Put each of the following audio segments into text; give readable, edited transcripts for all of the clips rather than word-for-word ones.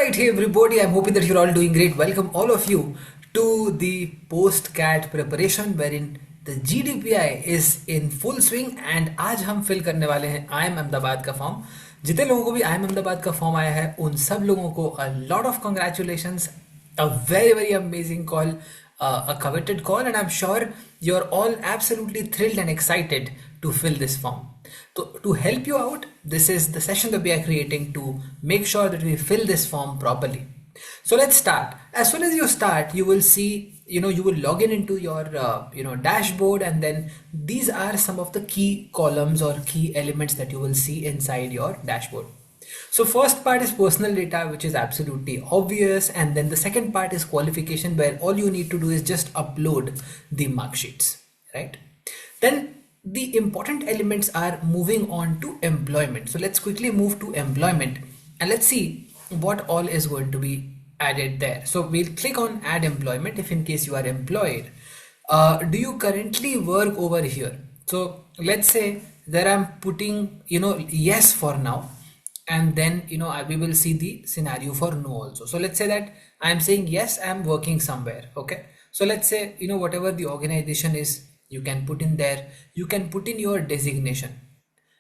Alright, hey everybody, I'm hoping that you're all doing great. Welcome all of you to the post-CAT preparation wherein the GDPI is in full swing and आज हम fill करने वाले हैं IIM Ahmedabad का form. जितने लोगों को भी IIM अहमदाबाद का फॉर्म आया है उन सब लोगों को a lot of congratulations, a very amazing call, a coveted call, and I'm sure you're all absolutely thrilled and excited to fill this form. So to help you out, this is the session that we are creating to make sure that we fill this form properly. So let's start. As soon as you start, you will see, you will log in into your, dashboard, and then these are some of the key columns or key elements that you will see inside your dashboard. So first part is personal data, which is absolutely obvious. And then the second part is qualification, where all you need to do is just upload the mark sheets, right? Then the important elements are moving on to employment. So let's quickly move to employment and let's see what all is going to be added there. So we'll click on add employment. If in case you are employed, do you currently work over here? So let's say that I'm putting, yes for now. And then, we will see the scenario for no also. So let's say that I'm saying, yes, I'm working somewhere. Okay. So let's say, whatever the organization is, you can put in there, you can put in your designation.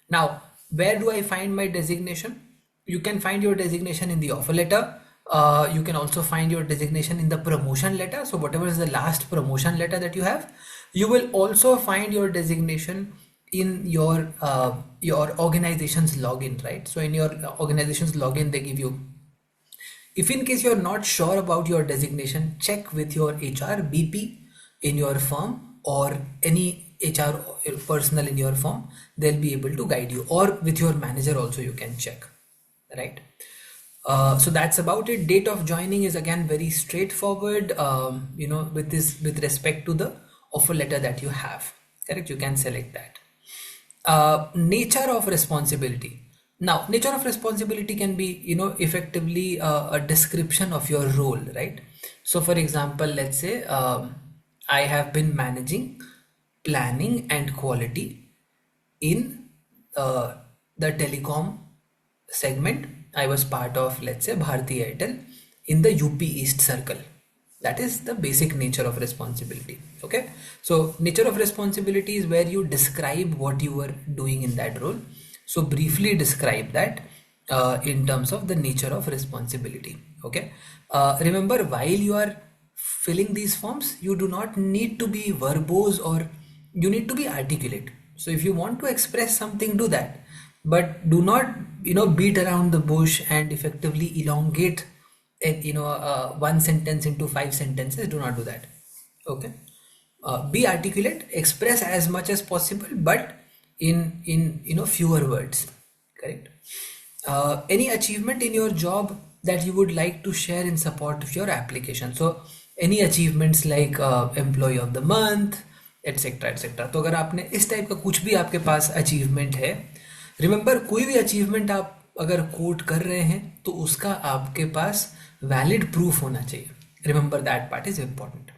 Now, where do I find my designation? You can find your designation in the offer letter. You can also find your designation in the promotion letter. So whatever is the last promotion letter that you have, you will also find your designation in your organization's login, right? So in your organization's login, they give you, if in case you're not sure about your designation, check with your HR BP in your firm or any HR personnel in your firm. They'll be able to guide you, or with your manager also you can check, right? So that's about it. Date of joining is again very straightforward, with respect to the offer letter that you have, correct? You can select that. Nature of responsibility. Now, nature of responsibility can be, effectively a description of your role, right? So for example, let's say I have been managing planning and quality in the telecom segment. I was part of, let's say, Bharti Airtel in the UP East Circle. That is the basic nature of responsibility. Okay. So nature of responsibility is where you describe what you were doing in that role. So briefly describe that in terms of the nature of responsibility. Okay. Remember, while you are filling these forms, you do not need to be verbose, or you need to be articulate. So if you want to express something, do that, but do not, beat around the bush and effectively elongate one sentence into 5 sentences. Do not do that. Okay. Be articulate, express as much as possible, but in fewer words, correct? Any achievement in your job that you would like to share in support of your application. So any achievements like employee of the month, etc etc. तो अगर आपने इस type का कुछ भी आपके पास achievement है, remember, कोई भी अचीवमेंट आप अगर कोट कर रहे हैं तो उसका आपके पास वैलिड प्रूफ होना चाहिए. Remember that part is important.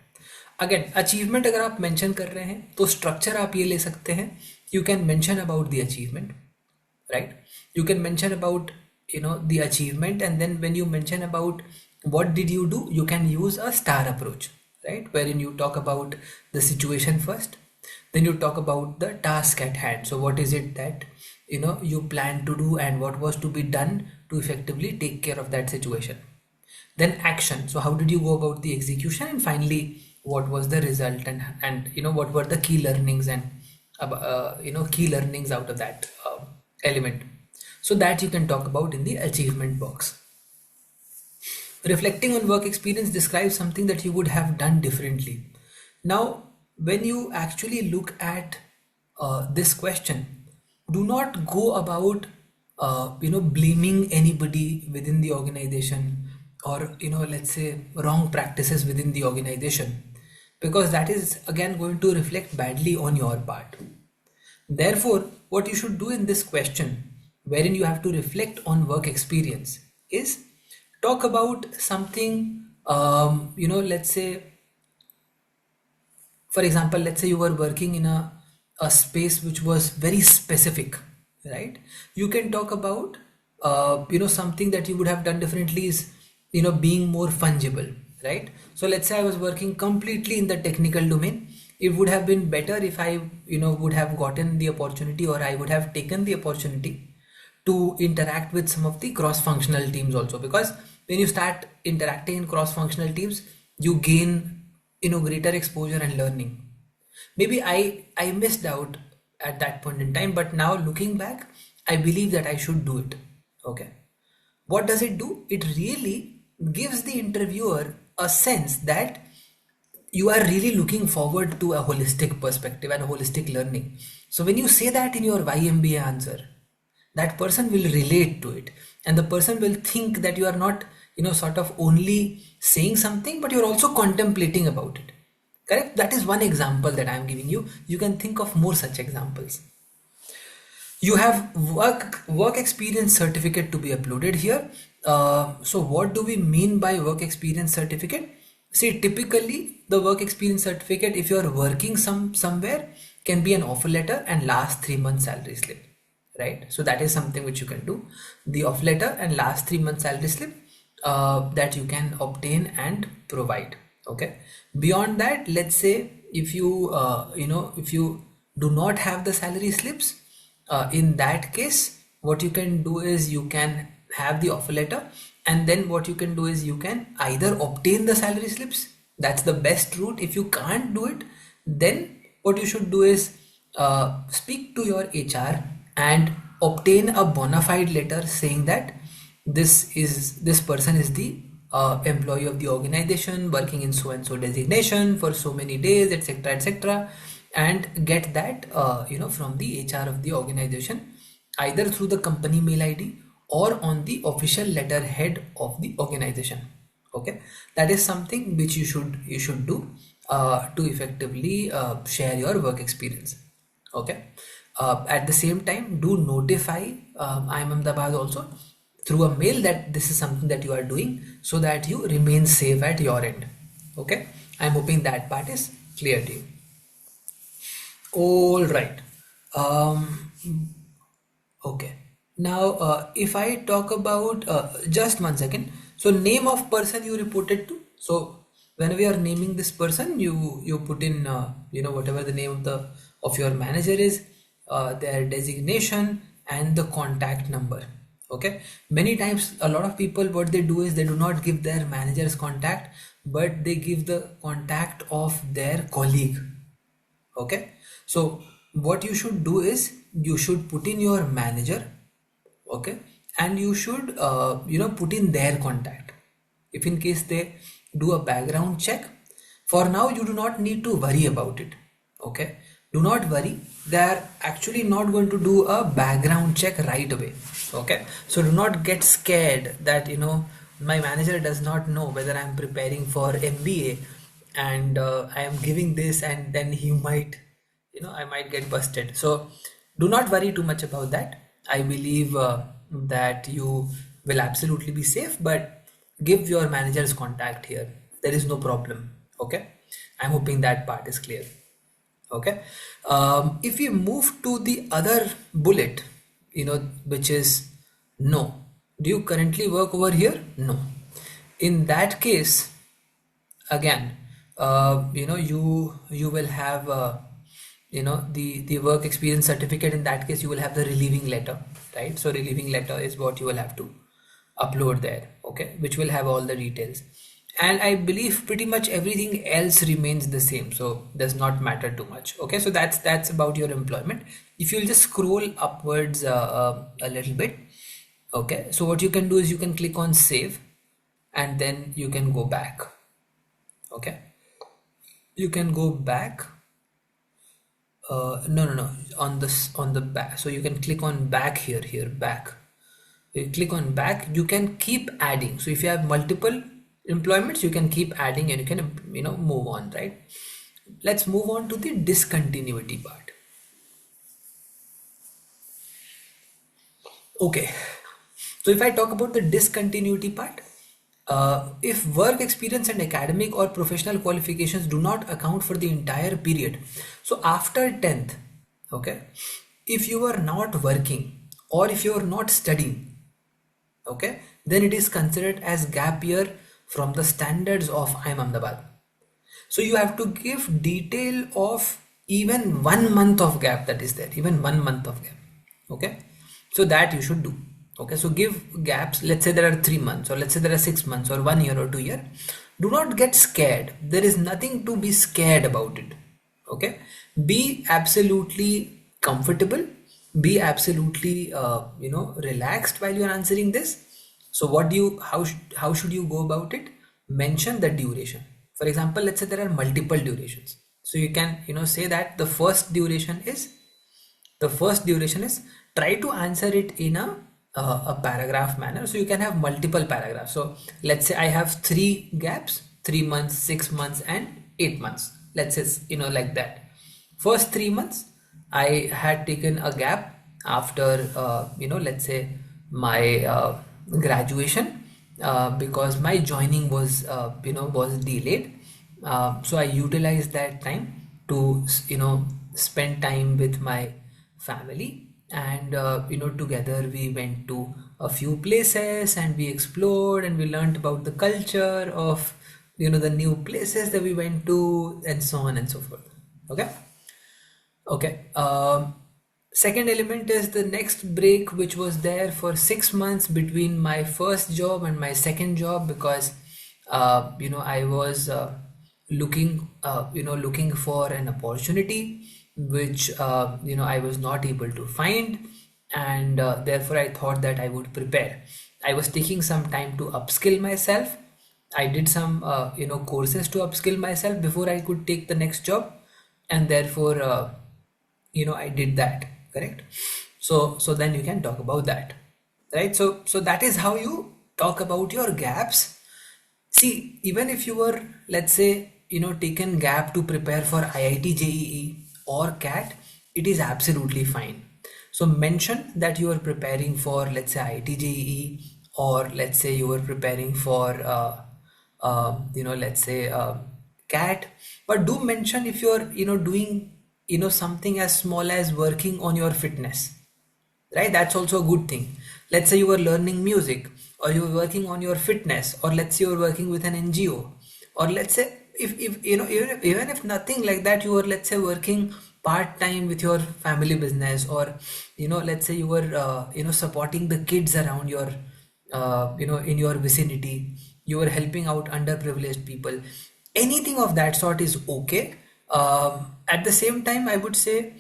Again, achievement अगर आप मेंशन कर रहे हैं तो स्ट्रक्चर आप ये ले सकते हैं. You can mention about the achievement, right? You can mention about the achievement, and then when you mention about what did you do, you can use a star approach, right? Wherein you talk about the situation first, then you talk about the task at hand. So what is it that you plan to do and what was to be done to effectively take care of that situation. Then action. So how did you go about the execution, and finally what was the result, and what were the key learnings and key learnings out of that element. So that you can talk about in the achievement box. Reflecting on work experience describes something that you would have done differently. Now, when you actually look at this question, do not go about blaming anybody within the organization, or let's say wrong practices within the organization, because that is again going to reflect badly on your part. Therefore, what you should do in this question, wherein you have to reflect on work experience, is talk about something, let's say, for example, let's say you were working in a space which was very specific, right? You can talk about, something that you would have done differently is being more fungible, right? So let's say I was working completely in the technical domain. It would have been better if I would have gotten the opportunity, or I would have taken the opportunity to interact with some of the cross-functional teams also, because when you start interacting in cross-functional teams, you gain greater exposure and learning. Maybe I missed out at that point in time, but now looking back, I believe that I should do it. Okay, what does it do? It really gives the interviewer a sense that you are really looking forward to a holistic perspective and a holistic learning. So when you say that in your YMBA answer, that person will relate to it, and the person will think that you are not sort of only saying something, but you're also contemplating about it. Correct? That is one example that I am giving you. You can think of more such examples. You have work experience certificate to be uploaded here. So what do we mean by work experience certificate? See, typically the work experience certificate, if you are working somewhere, can be an offer letter and last 3 months salary slip, right? So that is something which you can do. The offer letter and last 3 months salary slip that you can obtain and provide. Okay. Beyond that, let's say if you if you do not have the salary slips, in that case, what you can do is you can have the offer letter, and then what you can do is you can either obtain the salary slips. That's the best route. If you can't do it, then what you should do is speak to your HR and obtain a bona fide letter saying that this person is the employee of the organization working in so and so designation for so many days, etc., etc., and get that from the HR of the organization, either through the company mail ID or on the official letterhead of the organization. Okay, that is something which you should do to effectively share your work experience. Okay, at the same time, do notify IIM Ahmedabad also through a mail that this is something that you are doing, so that you remain safe at your end. Okay, I'm hoping that part is clear to you. All right. Okay. Now, if I talk about just 1 second. So, name of person you reported to. So, whenever you are naming this person, you put in whatever the name of your manager is, their designation, and the contact number. Okay. Many times, a lot of people, what they do is they do not give their manager's contact, but they give the contact of their colleague. Okay, so what you should do is you should put in your manager. Okay, and you should put in their contact. If in case they do a background check, for now you do not need to worry about it. Okay, do not worry, they are actually not going to do a background check right away. Okay, so do not get scared that my manager does not know whether I'm preparing for MBA, and I am giving this, and then he might I might get busted. So do not worry too much about that. I believe that you will absolutely be safe, but give your manager's contact here. There is no problem. Okay, I'm hoping that part is clear. Okay, if we move to the other bullet, which is no. Do you currently work over here? No. In that case, again, you will have the work experience certificate. In that case, you will have the relieving letter, right? So relieving letter is what you will have to upload there. Okay, which will have all the details, and I believe pretty much everything else remains the same, so does not matter too much. Okay, so that's about your employment. If you'll just scroll upwards a little bit. Okay, so what you can do is you can click on save, and then you can go back. Okay, you can go back. No, on the back. So you can click on back here back. You click on back, you can keep adding. So if you have multiple employments, you can keep adding, and you can move on, right? Let's move on to the discontinuity part. Okay, so if I talk about the discontinuity part, if work experience and academic or professional qualifications do not account for the entire period, so after 10th, okay, if you are not working or if you are not studying, okay, then it is considered as gap year from the standards of IIM Ahmedabad. So you have to give detail of even 1 month of gap that is there, even 1 month of gap. Okay, so that you should do. Okay, so give gaps. Let's say there are 3 months, or let's say there are 6 months, or 1 year, or 2 year. Do not get scared. There is nothing to be scared about it. Okay, be absolutely comfortable. Be absolutely relaxed while you are answering this. So what do you how should you go about it? Mention the duration. For example, let's say there are multiple durations. So you can say that the first duration is try to answer it in a paragraph manner. So you can have multiple paragraphs. So let's say I have 3 gaps: 3 months, 6 months, and 8 months. Let's say like that. First 3 months I had taken a gap after let's say my graduation, because my joining was delayed. So I utilized that time to spend time with my family, and together we went to a few places and we explored and we learned about the culture of the new places that we went to, and so on and so forth. Okay. Okay. Second element is the next break, which was there for 6 months between my first job and my second job, because I was looking for an opportunity which I was not able to find, and therefore I thought that I would prepare. I was taking some time to upskill myself. I did some courses to upskill myself before I could take the next job, and therefore I did that. Correct. So then you can talk about that, right? So that is how you talk about your gaps. See, even if you were, let's say, taken gap to prepare for IIT JEE or CAT, it is absolutely fine. So mention that you are preparing for, let's say, IIT JEE, or let's say you are preparing for let's say CAT. But do mention if you're doing something as small as working on your fitness, right? That's also a good thing. Let's say you were learning music, or you were working on your fitness, or let's say you were working with an NGO, or let's say if even if nothing like that, you were, let's say, working part-time with your family business, or let's say you were supporting the kids around your in your vicinity. You were helping out underprivileged people. Anything of that sort is okay. At the same time, I would say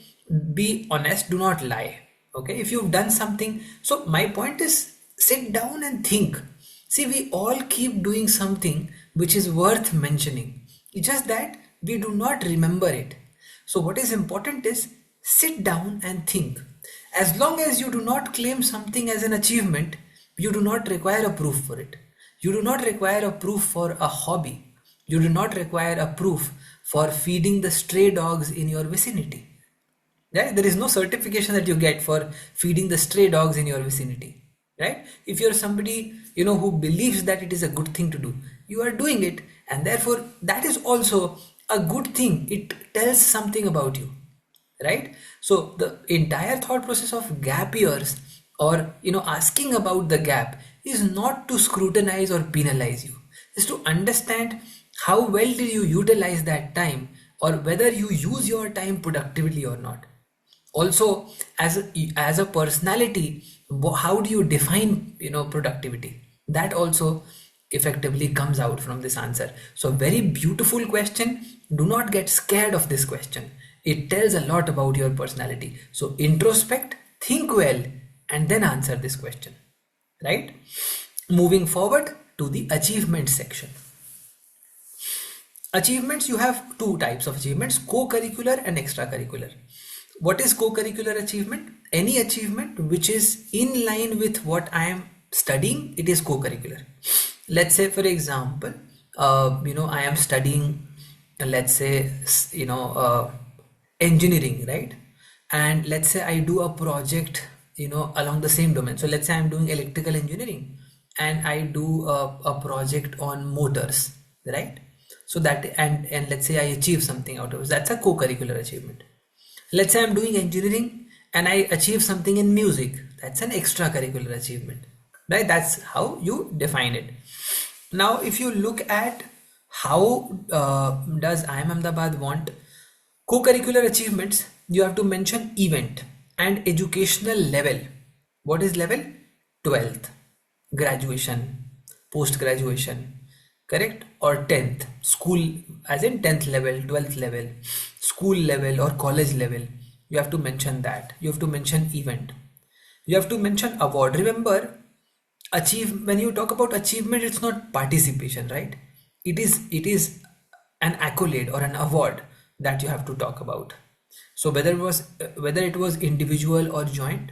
be honest, do not lie. Okay, if you've done something, so my point is, sit down and think. See, we all keep doing something which is worth mentioning. It's just that we do not remember it. So what is important is sit down and think. As long as you do not claim something as an achievement, you do not require a proof for it. You do not require a proof for a hobby. You do not require a proof for feeding the stray dogs in your vicinity. Right? There is no certification that you get for feeding the stray dogs in your vicinity. Right? If you're somebody who believes that it is a good thing to do, you are doing it, and therefore that is also a good thing. It tells something about you. Right? So the entire thought process of gap years, or asking about the gap, is not to scrutinize or penalize you. It's to understand how well did you utilize that time, or whether you use your time productively or not. Also, as a personality, how do you define productivity? That also effectively comes out from this answer. So very beautiful question. Do not get scared of this question. It tells a lot about your personality. So introspect, think well, and then answer this question, right? Moving forward to the achievement section. Achievements, you have two types of achievements: co-curricular and extracurricular. What is co-curricular achievement? Any achievement which is in line with what I am studying, it is co-curricular. Let's say, for example, I am studying, let's say, engineering, right? And let's say I do a project, along the same domain. So let's say I'm doing electrical engineering, and I do a project on motors, right? So that, and let's say I achieve something out of it. That's a co-curricular achievement. Let's say I'm doing engineering and I achieve something in music. That's an extracurricular achievement. right? That's how you define it. Now, if you look at how does IIM Ahmedabad want co-curricular achievements, you have to mention event and educational level. What is level? 12th, graduation, post graduation, correct? Or 10th, school, as in 10th level, 12th level, school level or college level. You have to mention that. You have to mention event. You have to mention award. Remember, when you talk about achievement, it's not participation, right? It is an accolade or an award that you have to talk about. So whether it was individual or joint,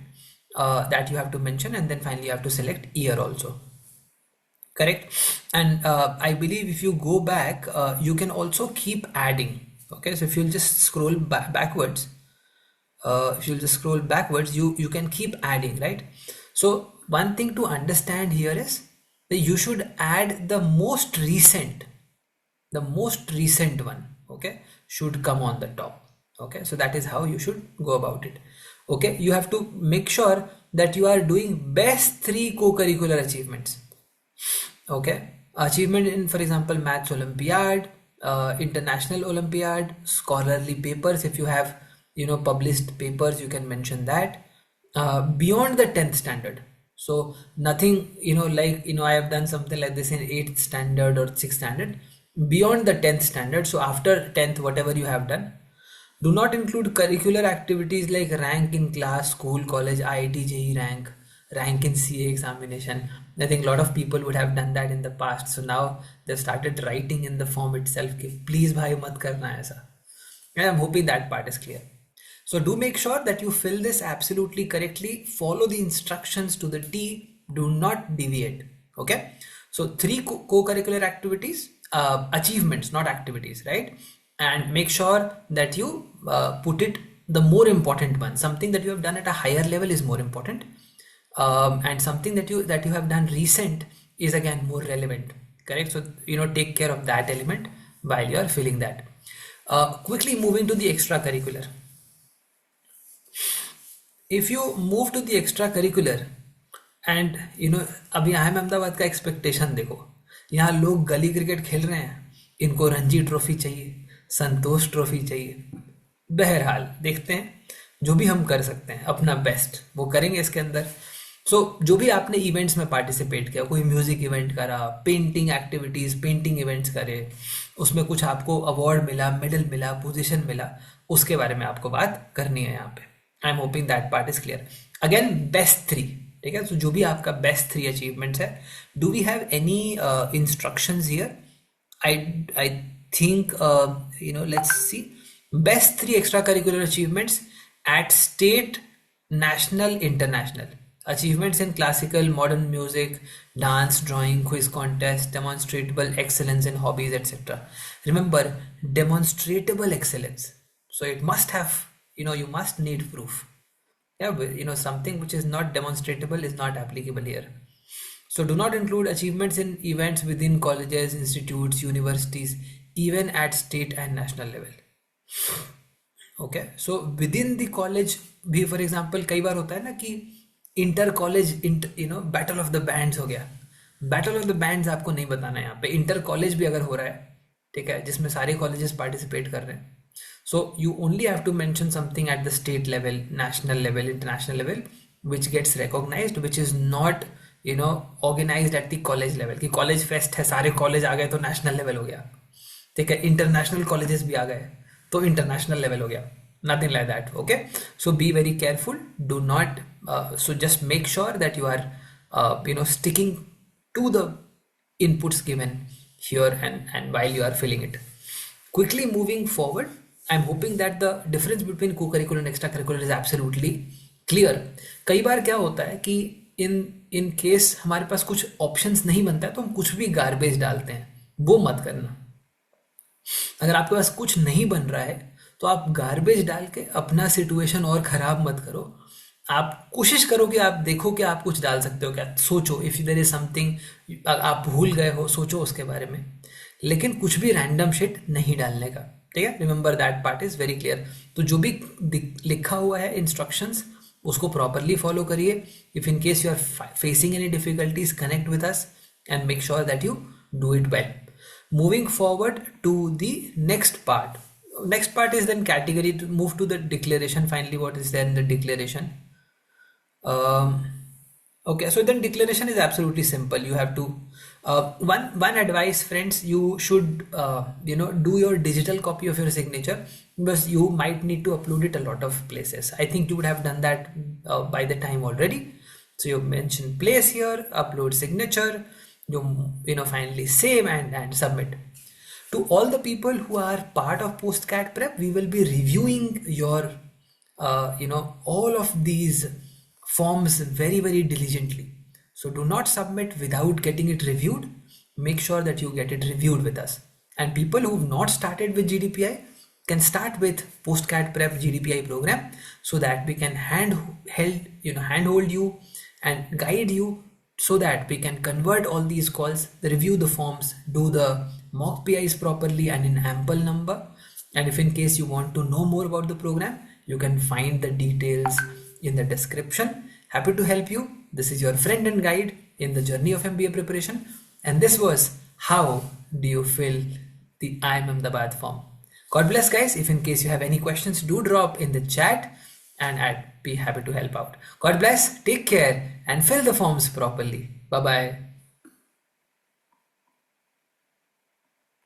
that you have to mention, and then finally you have to select year also, correct? And I believe if you go back, you can also keep adding. Okay, so if you'll just scroll backwards, you can keep adding, right? So one thing to understand here is that you should add the most recent one, okay, should come on the top. Okay, so that is how you should go about it. Okay, you have to make sure that you are doing best 3 co-curricular achievements. Okay, achievement in, for example, maths Olympiad, international Olympiad, scholarly papers. If you have, published papers, you can mention that. Beyond the 10th standard. So nothing, I have done something like this in 8th standard or 6th standard. Beyond the 10th standard, so after 10th, whatever you have done, do not include curricular activities like rank in class, school, college, IIT, JEE rank in CA examination. I think a lot of people would have done that in the past. So now they've started writing in the form itself, please bhai mat karna aisa. And I'm hoping that part is clear. So do make sure that you fill this absolutely correctly. Follow the instructions to the T. Do not deviate. Okay. So 3 co-curricular activities, achievements, not activities, right? And make sure that you put it the more important one. Something that you have done at a higher level is more important, and something that you have done recent is again more relevant. Correct. So take care of that element while you are filling that. Quickly moving to the extracurricular. If you move to the extracurricular, and अभी IIM Ahmedabad का expectation देखो, यहाँ लोग गली cricket खेल रहे हैं, इनको रणजी ट्रॉफी चाहिए, संतोष ट्रॉफी चाहिए. बहरहाल देखते हैं, जो भी हम कर सकते हैं अपना बेस्ट वो करेंगे इसके अंदर. सो जो भी आपने इवेंट्स में पार्टिसिपेट किया, कोई म्यूजिक इवेंट करा, पेंटिंग एक्टिविटीज, पेंटिंग इवेंट्स करे, उसमें कुछ आपको अवार्ड मिला, मेडल मिला, पोजीशन मिला, उसके बारे में आपको बात करनी है यहाँ पे. I am hoping that part is clear. Again best 3, ठीक है. तो जो भी आपका बेस्ट 3 अचीवमेंट्स है, do we have any instructions here? I think let's see. Best 3 extracurricular achievements at state, national, international. Achievements in classical, modern music, dance, drawing, quiz contest, demonstrable excellence in hobbies, etc. Remember, demonstrable excellence. So it must have, you must need proof. Yeah, but, something which is not demonstrable is not applicable here. So do not include achievements in events within colleges, institutes, universities, even at state and national level. Okay. So with in the college भी, for example, कई बार होता है ना कि inter college battle of the bands हो गया. Battle of the bands आपको नहीं बताना है यहाँ पे. इंटर कॉलेज भी अगर हो रहा है, ठीक है, जिसमें सारे कॉलेजेस पार्टिसिपेट कर रहे हैं, so you only have to mention something at the state level, national level, international level, which gets recognised, which is not organised at the college level. कि कॉलेज फेस्ट है, सारे कॉलेज आ गए तो national level हो गया, ठीक है, international colleges भी आ गए तो इंटरनेशनल लेवल हो गया. Nothing like that. Okay. So be very careful. Do not, so just make sure that you are sticking to the inputs given here and while you are filling it. Quickly moving forward, I'm hoping that the difference between co-curricular and extracurricular is absolutely clear. कई बार क्या होता है कि in case हमारे पास कुछ options नहीं बनता है तो हम कुछ भी garbage डालते हैं. वो मत करना. अगर आपके पास कुछ नहीं बन रहा है तो आप गार्बेज डाल के अपना सिचुएशन और खराब मत करो. आप कोशिश करो कि आप देखो कि आप कुछ डाल सकते हो क्या. सोचो, इफ देयर इज समथिंग आप भूल गए हो, सोचो उसके बारे में, लेकिन कुछ भी रैंडम शिट नहीं डालने का. ठीक है, remember that part is very clear. तो जो भी लिखा हुआ है इंस्ट्रक्शंस, उसको प्रॉपरली फॉलो करिए. If in case you are facing any difficulties, connect with us and make sure that you do it well. Moving forward to the next part. Next part is then category, to move to the declaration. Finally, what is there in the declaration? Okay, so then declaration is absolutely simple. You have to one advice, friends, you should do your digital copy of your signature, because you might need to upload it a lot of places. I think you would have done that by the time already. So you mention place here, upload signature, you finally save and submit. To all the people who are part of post CAT prep, we will be reviewing your all of these forms very, very diligently. So do not submit without getting it reviewed. Make sure that you get it reviewed with us. And people who've not started with GDPI can start with post CAT prep GDPI program, so that we can handhold you and guide you, so that we can convert all these calls, review the forms, do the mock PIs properly and in ample number. And if in case you want to know more about the program, you can find the details in the description. Happy to help you. This is your friend and guide in the journey of MBA preparation. And this was how do you fill the IIM Ahmedabad form. God bless, guys. If in case you have any questions, do drop in the chat and I'd be happy to help out. God bless, take care and fill the forms properly. Bye-bye.